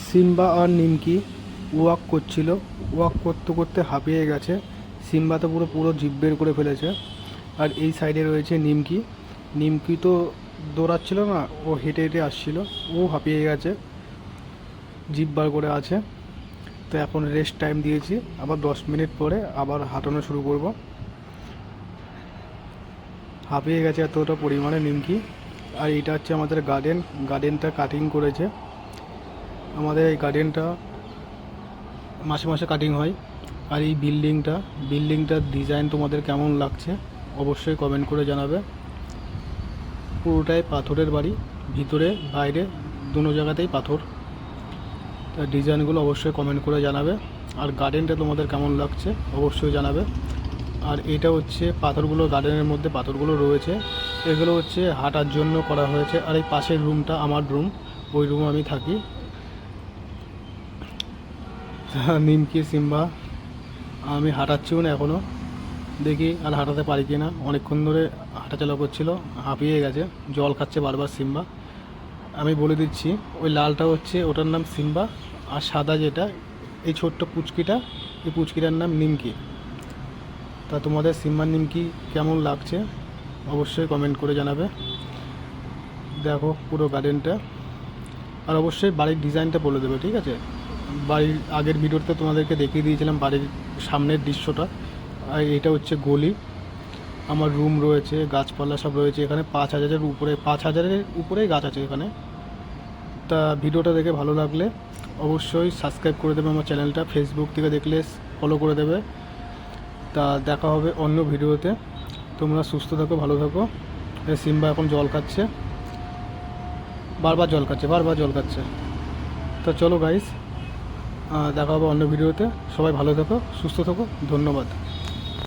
Simba আর নিমকি walk করছিল। Walk করতে করতে হাঁপিয়ে গেছে। সিম্বা তো পুরো পুরো জিভ বের করে ফেলেছে। আর এই সাইডে রয়েছে নিমকি। নিমকি তো দৌড়াচ্ছিল না, ও হেঁটে হেঁটে আসছিল। ও হাঁপিয়ে গেছে, জিভ বার করে আছে। তো এখন রেস্ট টাইম দিয়েছি, আবার 10 মিনিট পরে আবার হাঁটানো শুরু করব। হাঁপিয়ে গেছে এতটা পরিমাণে নিমকি। আর এটা হচ্ছে আমাদের গার্ডেন। গার্ডেনটা কাটিং করেছে। আমাদের এই গার্ডেনটা মাসে মাসে কাটিং হয়। আর এই বিল্ডিংটার ডিজাইন তোমাদের কেমন লাগছে অবশ্যই কমেন্ট করে জানাবে। পুরোটাই পাথরের বাড়ি, ভিতরে বাইরে দুনো জায়গাতেই পাথর। তার ডিজাইনগুলো অবশ্যই কমেন্ট করে জানাবে। আর গার্ডেনটা তোমাদের কেমন লাগছে অবশ্যই জানাবে। আর এটা হচ্ছে পাথরগুলো, গার্ডেনের মধ্যে পাথরগুলো রয়েছে, এগুলো হচ্ছে হাঁটার জন্য করা হয়েছে। আর এই পাশের রুমটা আমার রুম, ওই রুমে আমি থাকি। নিমকি সিম্বা আমি হাঁটাচ্ছিও না এখনও, দেখি আর হাঁটাতে পারি কি না। অনেকক্ষণ ধরে হাঁটাচলা করছিল, হাঁপিয়ে গেছে, জল খাচ্ছে বারবার সিম্বা। আমি বলে দিচ্ছি, ওই লালটা হচ্ছে ওটার নাম সিম্বা, আর সাদা যেটা এই ছোট্ট পুচকিটা, এই পুচকিটার নাম নিমকি। তা তোমাদের সিম্বার নিমকি কেমন লাগছে অবশ্যই কমেন্ট করে জানাবে। দেখো পুরো গার্ডেনটা। আর অবশ্যই বাড়ির ডিজাইনটা বলে দেবে, ঠিক আছে? বাড়ির আগের ভিডিওতে তোমাদেরকে দেখিয়ে দিয়েছিলাম বাড়ির সামনের দৃশ্যটা। আর এটা হচ্ছে গলি, আমার রুম রয়েছে, গাছপালা সব রয়েছে এখানে। 5,000-এর উপরেই গাছ আছে এখানে। তা ভিডিওটা দেখে ভালো লাগলে অবশ্যই সাবস্ক্রাইব করে দেবে আমার চ্যানেলটা। ফেসবুক থেকে দেখলে ফলো করে দেবে। তা দেখা হবে অন্য ভিডিওতে। তোমরা সুস্থ থাকো, ভালো থাকো। সিম্বা এখন জল খাচ্ছে, বারবার জল খাচ্ছে। তা চলো গাইস, দেখা হবে অন্য ভিডিওতে। সবাই ভালো থাকো, সুস্থ থাকো, ধন্যবাদ।